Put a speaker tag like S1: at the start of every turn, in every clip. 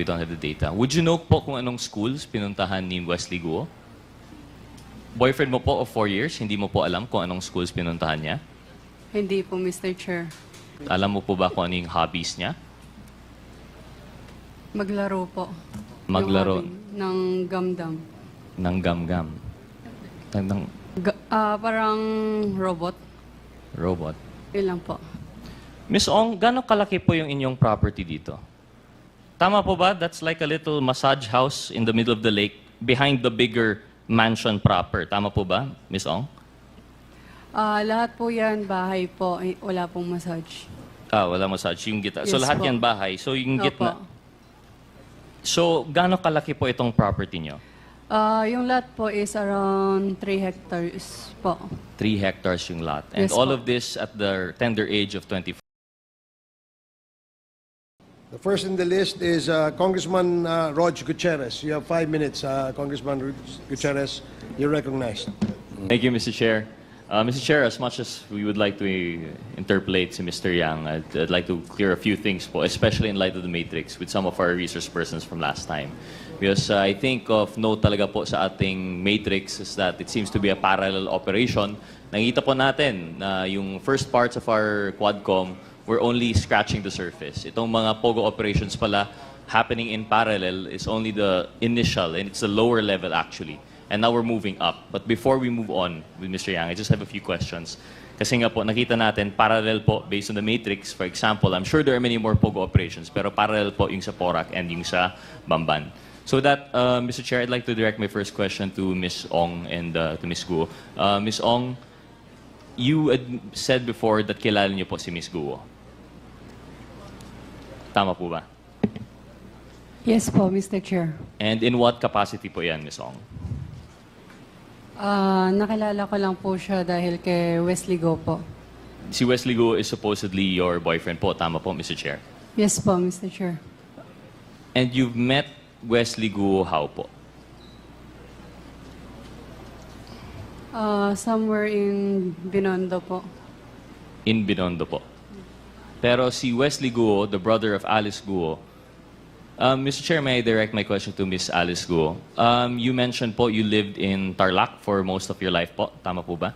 S1: we don't have the data. Would you know po kung anong schools pinuntahan ni Wesley Guo? Boyfriend mo po of 4 years, hindi mo po alam kung anong schools pinuntahan niya?
S2: Hindi po, Mr. Chair.
S1: Alam mo po ba kung ano yung hobbies niya?
S2: Maglaro po.
S1: Maglaro.
S2: Yung hobby ng gamdam.
S1: Ng gam-gam.
S2: Parang robot.
S1: Robot.
S2: Yun lang po.
S1: Miss Ong, gano'ng kalaki po yung inyong property dito? Tama po ba? That's like a little massage house in the middle of the lake behind the bigger mansion proper. Tama po ba, Miss Ong?
S2: Lahat po yan, bahay po. Wala pong massage.
S1: Wala massage. Yung Gitna. So
S2: Yes
S1: lahat
S2: po.
S1: yan bahay. So yung
S2: Opo.
S1: Gitna. So gano'ng kalaki po itong property nyo?
S2: Yung lot po is around 3 hectares po.
S1: 3 hectares yung lot. And
S2: Yes
S1: all
S2: po.
S1: of this at the tender age of 24.
S3: The first in the list is Congressman Rog Gutierrez. You have 5 minutes, Congressman Gutierrez. You're recognized.
S1: Thank you, Mr. Chair. Mr. Chair, as much as we would like to interpolate si Mr. Yang, I'd like to clear a few things po, especially in light of the matrix with some of our research persons from last time. Because I think of note talaga po sa ating matrix is that it seems to be a parallel operation. Nakita po natin na yung first parts of our Quadcom were only scratching the surface. Itong mga POGO operations pala happening in parallel is only the initial, and it's the lower level actually. And now we're moving up. But before we move on with Mr. Yang, I just have a few questions. Kasi nga po, nakita natin, parallel po based on the matrix. For example, I'm sure there are many more POGO operations, pero parallel po yung sa Porac and yung sa Bamban. So that, Mr. Chair, I'd like to direct my first question to Ms. Ong and to Ms. Guo. Ms. Ong, you had said before that kilala niyo po si Ms. Guo. Tama po ba?
S2: Yes po, Mr. Chair.
S1: And in what capacity po yan, Ms. Ong?
S2: Nakilala ko lang po siya dahil kay Wesley Guo po.
S1: Si Wesley Guo is supposedly your boyfriend po. Tama po, Mr. Chair.
S2: Yes po, Mr. Chair.
S1: And you've met Wesley Guo how po?
S2: Somewhere in Binondo po.
S1: In Binondo po. Pero si Wesley Guo, the brother of Alice Guo, Mr. Chair, may I direct my question to Miss Alice Guo? You mentioned po you lived in Tarlac for most of your life po. Tama po ba?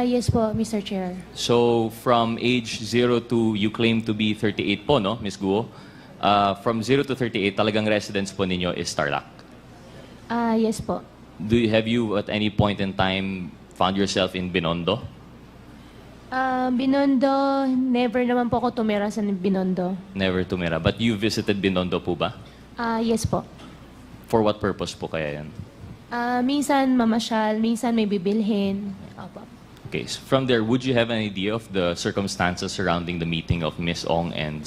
S4: Yes po, Mr. Chair.
S1: So from age 0 to, you claim to be 38 po, no, Miss Guo? From 0 to 38, talagang residence po ninyo is Tarlac.
S4: Yes po.
S1: Have you at any point in time found yourself in Binondo?
S4: Binondo, never naman po ako tumira sa Binondo.
S1: Never tumira. But you visited Binondo po ba?
S4: Yes po.
S1: For what purpose po kaya yan?
S4: Minsan mamasyal, minsan may bibilhin. Opo.
S1: Okay, so from there, would you have an idea of the circumstances surrounding the meeting of Miss Ong and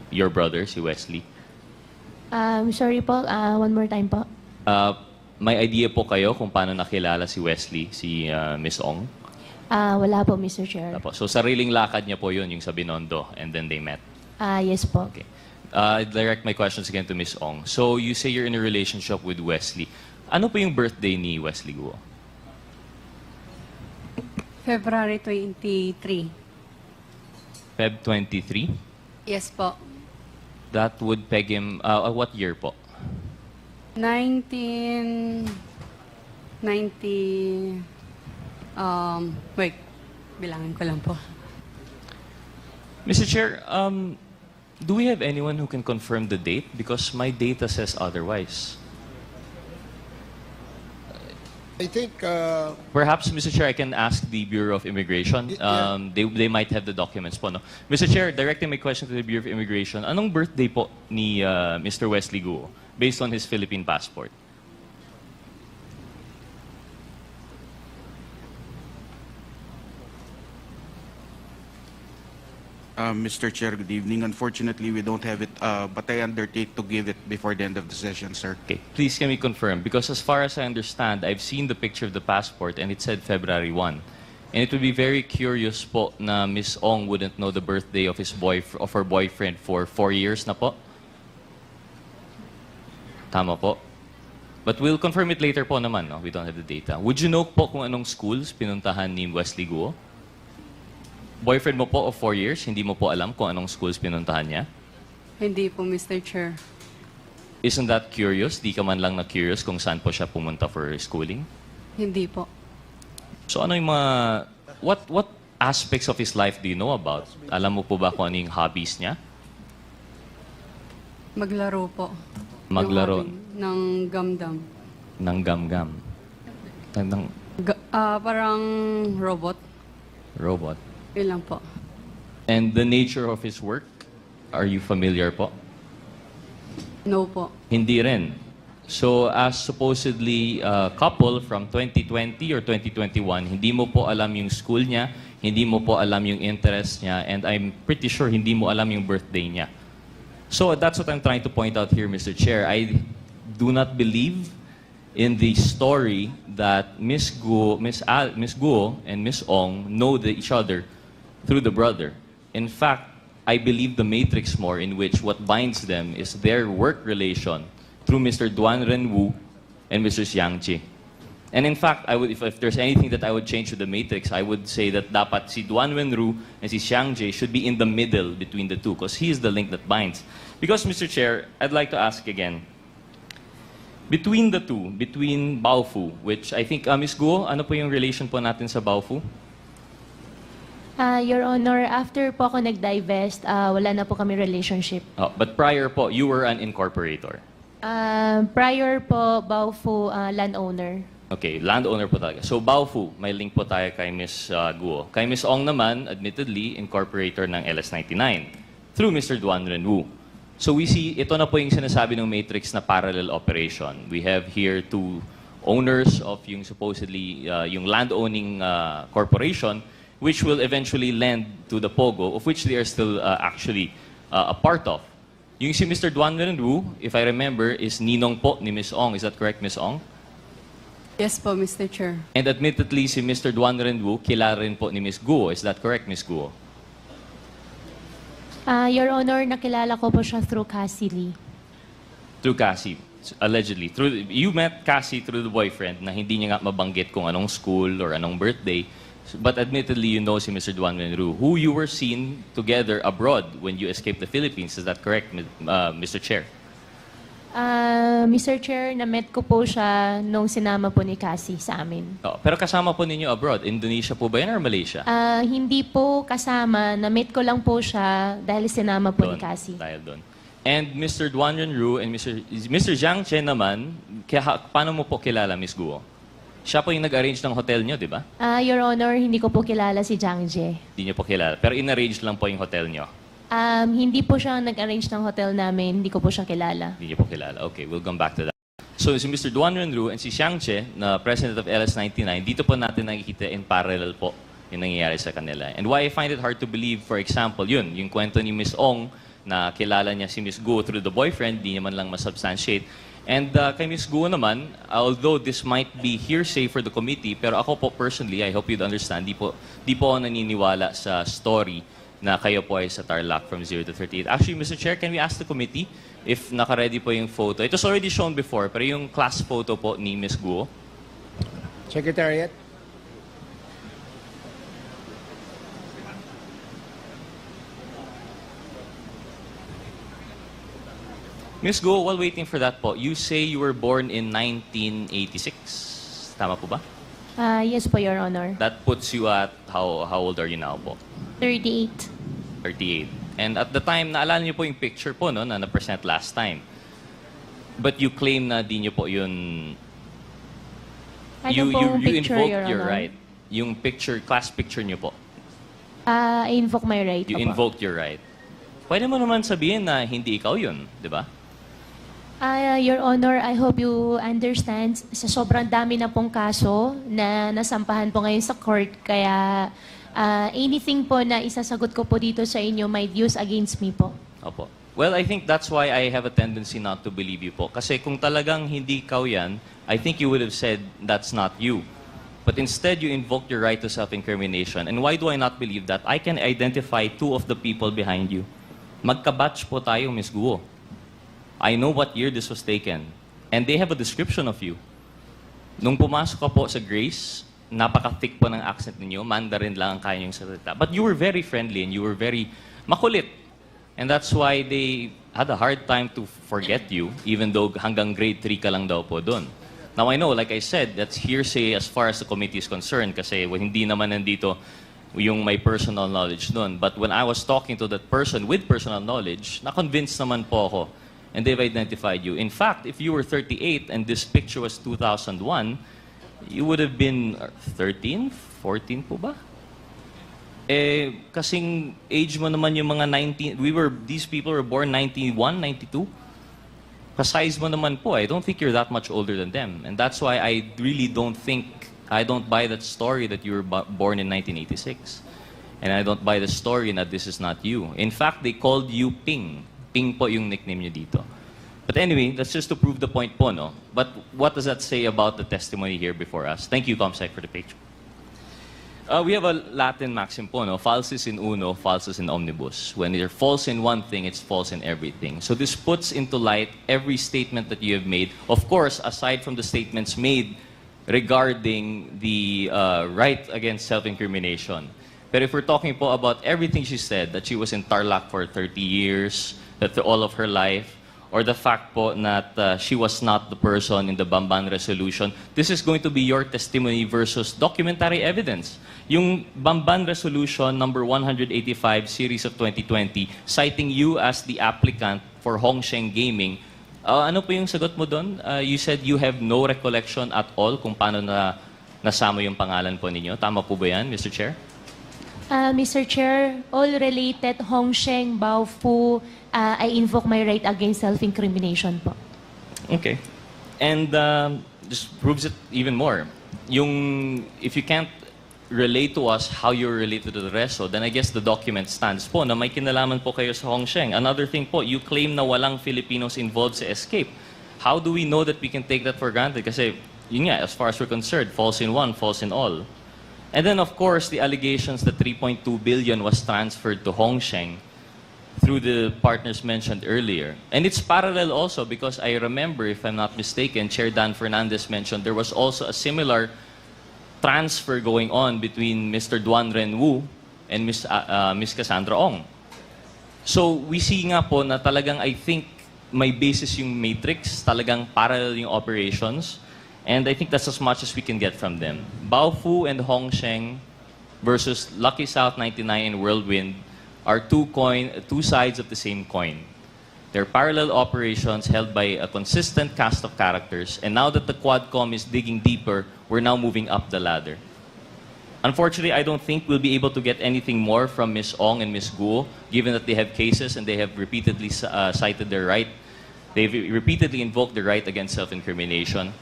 S1: your brother, si Wesley?
S4: Sorry po, one more time po.
S1: May idea po kayo kung paano nakilala si Wesley, si Miss Ong?
S4: Wala po, Mr. Chair.
S1: Tapos, so sariling lakad niya po yun, yung sa Binondo, and then they met.
S4: Yes po.
S1: Okay. I direct my questions again to Miss Ong. So you say you're in a relationship with Wesley. Ano po yung birthday ni Wesley Guo?
S2: February 23.
S1: Feb 23?
S2: Yes po.
S1: That would peg him, what year po?
S2: 1990... wait. Bilangin ko lang po.
S1: Mr. Chair, do we have anyone who can confirm the date? Because my data says otherwise.
S3: I think
S1: Perhaps, Mr. Chair, I can ask the Bureau of Immigration. They might have the documents po, no? Mr. Chair, directing my question to the Bureau of Immigration, anong birthday po ni Mr. Wesley Guo based on his Philippine passport?
S5: Mr. Chair, good evening. Unfortunately, we don't have it, but I undertake to give it before the end of the session, sir.
S1: Okay, please can we confirm? Because as far as I understand, I've seen the picture of the passport and it said February 1. And it would be very curious po na Miss Ong wouldn't know the birthday of her boyfriend for 4 years na po. Tama po. But we'll confirm it later po naman, no? We don't have the data. Would you know po kung anong schools pinuntahan ni Wesley Guo? Boyfriend mo po of 4 years, hindi mo po alam kung anong schools pinuntahan niya?
S2: Hindi po, Mr. Chair.
S1: Isn't that curious? Di ka man lang na-curious kung saan po siya pumunta for schooling?
S2: Hindi po.
S1: So ano yung mga... What aspects of his life do you know about? Alam mo po ba kung ano yung hobbies niya?
S2: Maglaro po.
S1: Maglaro.
S2: Yung hobby ng gamdam.
S1: Ng gamgam. Ng
S2: Parang robot.
S1: robot.
S2: Yun lang po.
S1: And the nature of his work, are you familiar po?
S2: No po.
S1: Hindi rin. So, as supposedly couple from 2020 or 2021, hindi mo po alam yung school niya, hindi mo po alam yung interest niya, and I'm pretty sure hindi mo alam yung birthday niya. So, that's what I'm trying to point out here, Mr. Chair. I do not believe in the story that Miss Guo and Miss Ong know each other through the brother. In fact, I believe the matrix more in which what binds them is their work relation through Mr. Duan Renwu and Mr. Xiang Chi. And in fact, I would, if there's anything that I would change to the matrix, I would say that dapat si Duan Renwu and si Xiang Chi should be in the middle between the two because he is the link that binds. Because, Mr. Chair, I'd like to ask again, between the two, between Baofu, which I think, Ms. Guo, ano po yung relation po natin sa Baofu?
S4: Your Honor, after po ako nag-divest, wala na po kami relationship.
S1: Oh, but prior po, you were an incorporator.
S4: Prior po, Baofu, landowner.
S1: Okay, landowner po talaga. So, Baofu, may link po tayo kay Ms. Guo. Kay Ms. Ong naman, admittedly, incorporator ng LS99 through Mr. Duan Renwu. So, we see, ito na po yung sinasabi ng Matrix na parallel operation. We have here two owners of yung supposedly, yung land-owning corporation, which will eventually lend to the Pogo, of which they are still actually a part of. Yung si Mr. Duan Renwu, if I remember, is ninong po ni Ms. Ong. Is that correct, Ms. Ong?
S2: Yes po, Mr. Chair.
S1: And admittedly, si Mr. Duan Renwu, kilala rin po ni Ms. Guo. Is that correct, Ms. Guo?
S4: Your Honor, nakilala ko po siya through Cassie Lee.
S1: Through Cassie, allegedly. You met Cassie through the boyfriend na hindi niya nga mabanggit kung anong school or anong birthday. But admittedly, you know si Mr. Duan Renwu, who you were seen together abroad when you escaped the Philippines. Is that correct, Mr. Chair?
S4: Mr. Chair, na-met ko po siya nung sinama po ni Cassie sa amin.
S1: Oh, pero kasama po ninyo abroad. Indonesia po ba yan or Malaysia?
S4: Hindi po kasama. Na-met ko lang po siya dahil sinama po ni Cassie.
S1: Dahil doon. And Mr. Duan Renwu and Mr. Zhang Chen naman, paano mo po kilala, Ms. Guo? Siya po yung nag-arrange ng hotel nyo, di ba?
S4: Your Honor, hindi ko po kilala si Jiang Jie.
S1: Hindi nyo po kilala. Pero in-arrange lang po yung hotel nyo.
S4: Hindi po siya nag-arrange ng hotel namin. Hindi ko po siya kilala.
S1: Hindi niyo po kilala. Okay, we'll come back to that. So, si Mr. Duan Renwu and si Xiang Che, na president of LS99, dito po natin nakikita in parallel po yung nangyayari sa kanila. And why I find it hard to believe, for example, yung kwento ni Ms. Ong, na kilala niya si Ms. Guo through the boyfriend, di naman lang masubstantiate. And kay Ms. Guo naman, although this might be hearsay for the committee, pero ako po personally, I hope you'd understand, di po ako naniniwala sa story na kayo po ay sa Tarlac from 0 to 38. Actually, Mr. Chair, can we ask the committee if naka-ready po yung photo? It was already shown before, pero yung class photo po ni Ms. Guo.
S3: Secretariat.
S1: Ms. Guo, while waiting for that po, you say you were born in 1986. Tama po ba?
S4: Yes po, Your Honor.
S1: That puts you at, how old are you now po?
S4: 38.
S1: 38. And at the time, naalala niyo po yung picture po, no, na na-present last time. But you claim na di niyo po yun...
S4: Ano pong picture,
S1: invoked
S4: Your
S1: your
S4: Honor?
S1: right. Yung picture, class picture niyo po.
S4: I invoke my right.
S1: You
S4: Opo.
S1: invoked your right. Pwede mo naman sabihin na hindi ikaw yun, di ba?
S4: Your Honor, I hope you understand, sa sobrang dami na pong kaso na nasampahan po ngayon sa court, kaya anything po na isasagot ko po dito sa inyo might use against me po.
S1: Opo. Well, I think that's why I have a tendency not to believe you po. Kasi kung talagang hindi ikaw yan, I think you would have said that's not you. But instead, you invoked your right to self-incrimination. And why do I not believe that? I can identify two of the people behind you. Magkabatch po tayo, Ms. Guo. I know what year this was taken. And they have a description of you. Nung pumasok ka po sa Grace, napaka-thick po ng accent ninyo, Mandarin lang ang kaya niyong salita. But you were very friendly and you were very makulit. And that's why they had a hard time to forget you, even though hanggang grade 3 ka lang daw po doon. Now, I know, like I said, that's hearsay as far as the committee is concerned kasi hindi naman nandito yung may personal knowledge doon. But when I was talking to that person with personal knowledge, na-convinced naman po ako. And they've identified you. In fact, if you were 38 and this picture was 2001, you would have been 13, 14 po ba? Eh, kasing age mo naman yung mga 19, these people were born 91, 92. Kasize mo naman po, I don't think you're that much older than them. And that's why I really don't buy that story that you were born in 1986. And I don't buy the story that this is not you. In fact, they called you Ping. Ping po yung nickname nyo dito. But anyway, that's just to prove the point po, no? But what does that say about the testimony here before us? Thank you, Comsec, for the picture. We have a Latin maxim po, no? Falsis in uno, falsus in omnibus. When you're false in one thing, it's false in everything. So this puts into light every statement that you have made. Of course, aside from the statements made regarding the right against self-incrimination. But if we're talking po about everything she said, that she was in Tarlac for 30 years, that all of her life, or the fact po that she was not the person in the Bamban resolution, this is going to be your testimony versus documentary evidence. Yung Bamban resolution number 185 series of 2020, citing you as the applicant for Hongsheng Gaming, ano po yung sagot mo doon? You said you have no recollection at all kung paano nasama yung pangalan po ninyo. Tama po ba yan, Mr. Chair?
S4: Mr. Chair, all related Hongsheng, Baofu, I invoke my right against self-incrimination po.
S1: Okay. And just proves it even more. If you can't relate to us how you're related to the resto, then I guess the document stands po na may kinalaman po kayo sa Hongsheng. Another thing po, you claim na walang Filipinos involved sa escape. How do we know that we can take that for granted? Kasi, yun nga, as far as we're concerned, false in one, false in all. And then, of course, the allegations that 3.2 billion was transferred to Hongsheng through the partners mentioned earlier. And it's parallel also because I remember, if I'm not mistaken, Chair Dan Fernandez mentioned there was also a similar transfer going on between Mr. Duan Renwu and Miss Cassandra Ong. So, we see nga po na talagang I think may basis yung matrix, talagang parallel yung operations. And I think that's as much as we can get from them. Baofu and Hongsheng versus Lucky South 99 and Whirlwind are two sides of the same coin. They're parallel operations held by a consistent cast of characters. And now that the Quadcom is digging deeper, we're now moving up the ladder. Unfortunately, I don't think we'll be able to get anything more from Ms. Ong and Ms. Guo, given that they have cases and they have repeatedly cited their right. They've repeatedly invoked the right against self-incrimination.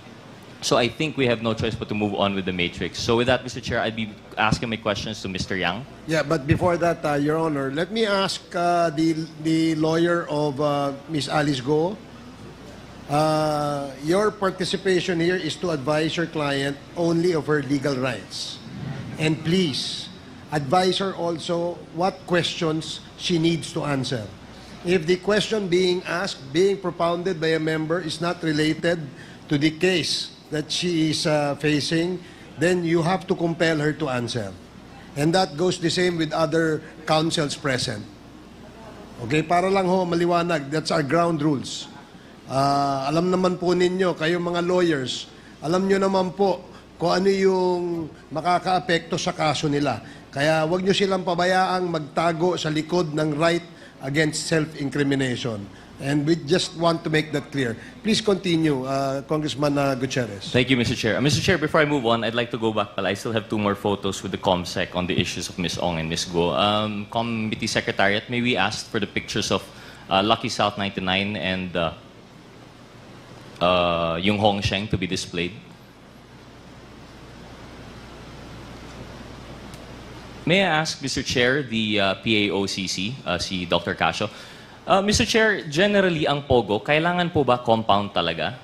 S1: So I think we have no choice but to move on with the matrix. So with that, Mr. Chair, I'd be asking my questions to Mr. Yang.
S3: Yeah, but before that, Your Honor, let me ask the lawyer of Ms. Alice Guo. Your participation here is to advise your client only of her legal rights. And please, advise her also what questions she needs to answer. If the question being asked, being propounded by a member is not related to the case that she is facing, then you have to compel her to answer. And that goes the same with other counsels present. Okay, para lang ho maliwanag, that's our ground rules. Alam naman po ninyo, kayong mga lawyers, alam nyo naman po kung ano yung makakaapekto sa kaso nila. Kaya wag nyo silang pabayaang magtago sa likod ng right against self-incrimination. And we just want to make that clear. Please continue, Congressman Gutierrez.
S1: Thank you, Mr. Chair. Mr. Chair, before I move on, I'd like to go back. I still have 2 more photos with the ComSec on the issues of Ms. Ong and Ms. Guo. Committee Secretariat, may we ask for the pictures of Lucky South 99 and yung Hongsheng to be displayed? May I ask, Mr. Chair, the PAOCC, si Dr. Casio, Mr. Chair, generally ang POGO, kailangan po ba compound talaga?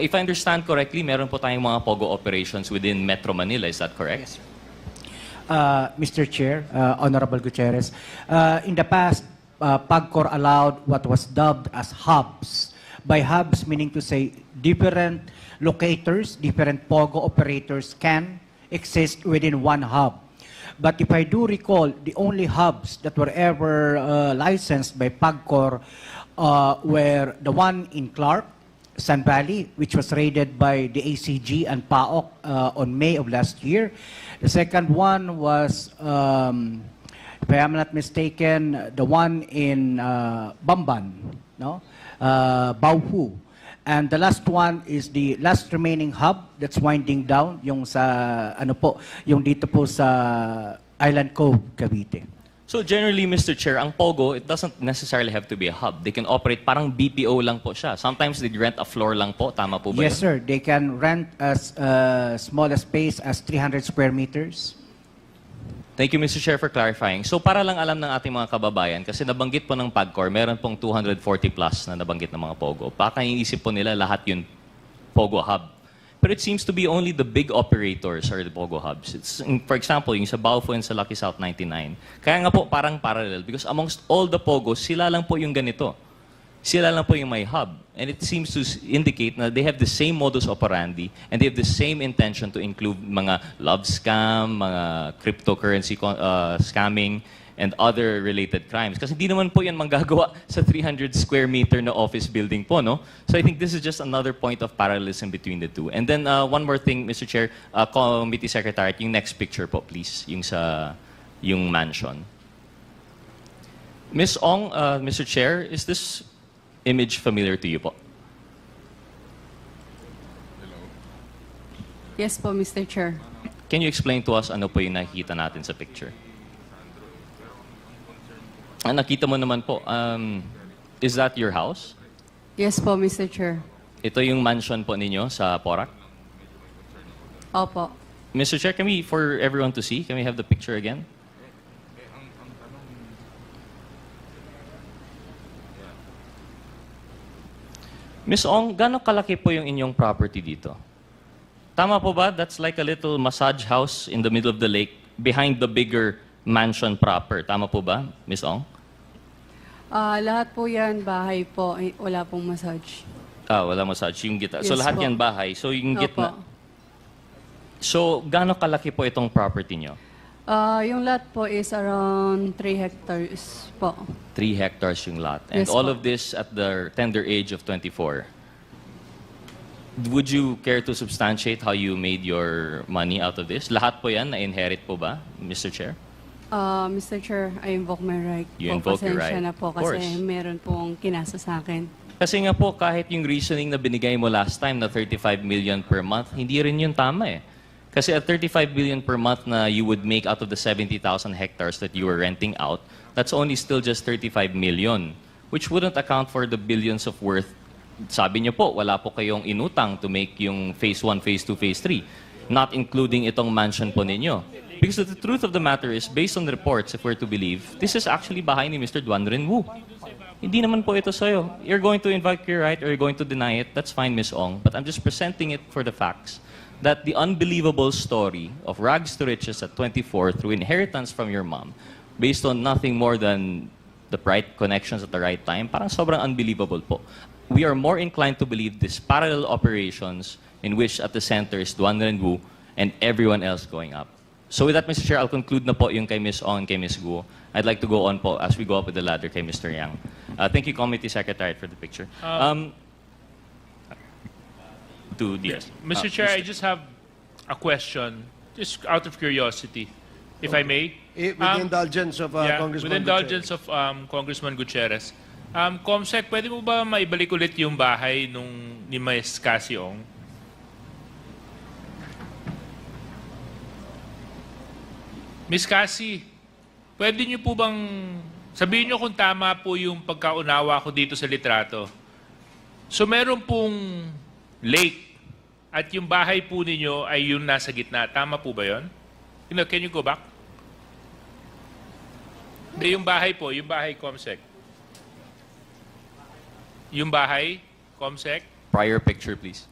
S1: If I understand correctly, meron po tayong mga POGO operations within Metro Manila. Is that correct?
S6: Yes, Mr. Chair, Honorable Gutierrez, in the past, PAGCOR allowed what was dubbed as hubs. By hubs, meaning to say different locators, different POGO operators can exist within one hub. But if I do recall, the only hubs that were ever licensed by PAGCOR were the one in Clark, Sun Valley, which was raided by the ACG and PAOK on May of last year. The second one was, if I am not mistaken, the one in Bamban, no? Bauhu. And the last one is the last remaining hub that's winding down, yung sa, ano po, yung dito po sa Island Cove, Cavite.
S1: So generally, Mr. Chair, ang POGO, it doesn't necessarily have to be a hub. They can operate parang BPO lang po siya. Sometimes they rent a floor lang po. Tama po ba
S6: Yes,
S1: yun?
S6: sir. They can rent as small a space as 300 square meters.
S1: Thank you, Mr. Chair, for clarifying. So para lang alam ng ating mga kababayan, kasi nabanggit po ng PAGCOR, meron pong 240 plus na nabanggit ng mga POGO. Baka iniisip po nila lahat yun POGO hub. But it seems to be only the big operators are the POGO hubs. It's, for example, yung sa Baufo and sa Lucky South 99. Kaya nga po parang parallel because amongst all the POGOs, sila lang po yung ganito. Sila lang po yung may hub. And it seems to indicate na they have the same modus operandi and they have the same intention to include mga love scam, mga cryptocurrency scamming, and other related crimes. Kasi hindi naman po yan manggagawa sa 300 square meter na office building po, no? So I think this is just another point of parallelism between the two. And then one more thing, Mr. Chair, Committee Secretary, yung next picture po, please, yung mansion. Ms. Ong, Mr. Chair, is this image familiar to you po?
S2: Yes po, Mr. Chair.
S1: Can you explain to us ano po yung nakikita natin sa picture? Nakita mo naman po, is that your house?
S2: Yes po, Mr. Chair.
S1: Ito yung mansion po ninyo sa Porac?
S2: Opo.
S1: Mr. Chair, can we, for everyone to see, can we have the picture again? Miss Ong, gano'ng kalaki po yung inyong property dito? Tama po ba? That's like a little massage house in the middle of the lake behind the bigger mansion proper. Tama po ba, Miss Ong?
S2: Lahat po yan, bahay po. Wala pong massage.
S1: Wala massage. Yung Gitna. So
S2: Yes
S1: lahat
S2: po.
S1: yan bahay. So yung
S2: Opo.
S1: Gitna. So gano'ng kalaki po itong property nyo?
S2: Yung lot po is around 3 hectares po.
S1: 3 hectares yung lot. And
S2: Yes
S1: all
S2: po.
S1: of this at the tender age of 24. Would you care to substantiate how you made your money out of this? Lahat po yan na-inherit po ba, Mr. Chair?
S2: Mr. Chair, I invoke my right.
S1: You
S2: po.
S1: invoke your
S2: Pasensya
S1: right.
S2: na po
S1: Of
S2: kasi
S1: course.
S2: meron pong kinasa sa akin.
S1: Kasi nga po, kahit yung reasoning na binigay mo last time na 35 million per month, hindi rin yun tama eh. Kasi at 35 billion per month na you would make out of the 70,000 hectares that you were renting out, that's only still just 35 million, which wouldn't account for the billions of worth. Sabi niyo po, wala po kayong inutang to make yung phase 1, phase 2, phase 3, not including itong mansion po ninyo. Because the truth of the matter is, based on the reports, if we're to believe, this is actually bahay ni Mr. Duan Renwu. Hindi naman po ito sa'yo. You're going to invoke your right or you're going to deny it, that's fine, Ms. Ong. But I'm just presenting it for the facts that the unbelievable story of rags to riches at 24 through inheritance from your mom, based on nothing more than the right connections at the right time, parang sobrang unbelievable po. We are more inclined to believe these parallel operations in which at the center is Duan Renwu and everyone else going up. So with that, Mr. Chair, I'll conclude na po yung kay Ms. Ong and kay Ms. Guo. I'd like to go on po as we go up with the ladder kay Mr. Yang. Thank you, Committee Secretary, for the picture.
S7: Yes. Mr. Chair, I just have a question, just out of curiosity, if I may.
S3: With the indulgence of Congressman
S7: with the indulgence of Congressman Gutierrez. Comsec, pwede mo ba maibalik ulit yung bahay ni Ms. Cassie Ong? Ms. Cassie, pwede niyo po bang sabihin niyo kung tama po yung pagkaunawa ko dito sa litrato? So meron pong lake at yung bahay po ninyo ay yung nasa gitna. Tama po ba yun? Can you go back? Hindi, yung bahay po, yung bahay, Comsec. Yung bahay, Comsec.
S1: Prior picture, please.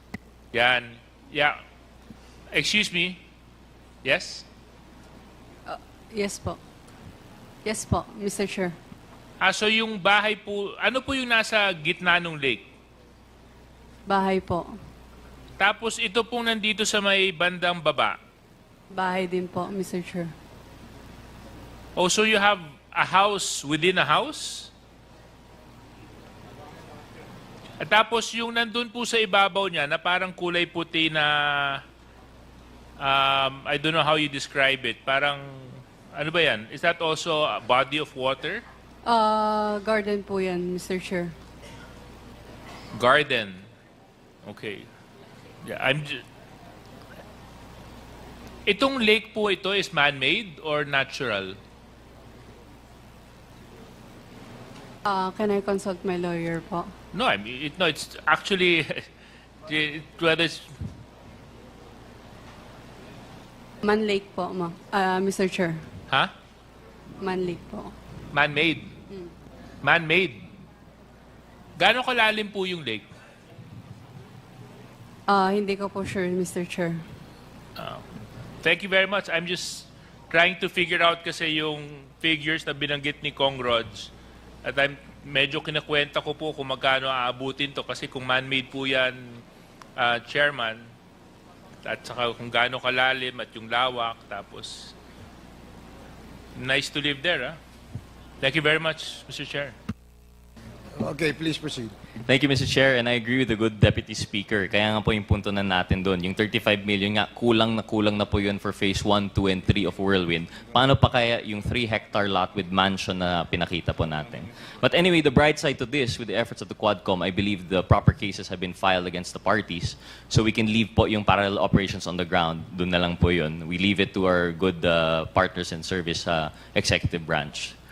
S7: Yan. Yeah. Excuse me. Yes?
S2: Yes po. Yes po, Mr. Chair.
S7: So yung bahay po, ano po yung nasa gitna ng lake?
S2: Bahay po.
S7: Tapos ito pong nandito sa may bandang baba.
S2: Bahay din po, Mr. Chair.
S7: Oh, so you have a house within a house? At tapos yung nandun po sa ibabaw niya na parang kulay puti na I don't know how you describe it. Parang ano ba yan? Is that also a body of water?
S2: Garden po yan, Mr. Chair.
S7: Garden. Okay. Yeah, itong lake po ito is man-made or natural?
S2: Can I consult my lawyer po?
S7: No, I mean, it's actually whether it's
S2: Man Lake po, Mr. Chair.
S7: huh?
S2: Man Lake po.
S7: Man-made. Man-made. Gaano kalalim po yung lake?
S2: Hindi ko po sure, Mr. Chair.
S7: Thank you very much. I'm just trying to figure out kasi yung figures na binanggit ni Kong Rods. At medyo kinakwenta ko po kung magkano aabutin to kasi kung man-made po yan, Chairman, at saka kung gaano kalalim at yung lawak, tapos nice to live there, ah. Thank you very much, Mr. Chair.
S3: Okay, please proceed.
S1: Thank you, Mr. Chair, and I agree with the good Deputy Speaker. Kaya nga po yung punto na natin doon, yung 35 million nga, kulang na po yun for phase 1, 2, and 3 of Whirlwind. Paano pa kaya yung 3-hectare lot with mansion na pinakita po natin? But anyway, the bright side to this, with the efforts of the Quadcom, I believe the proper cases have been filed against the parties, so we can leave po yung parallel operations on the ground. Doon na lang po yun. We leave it to our good partners in service executive branch.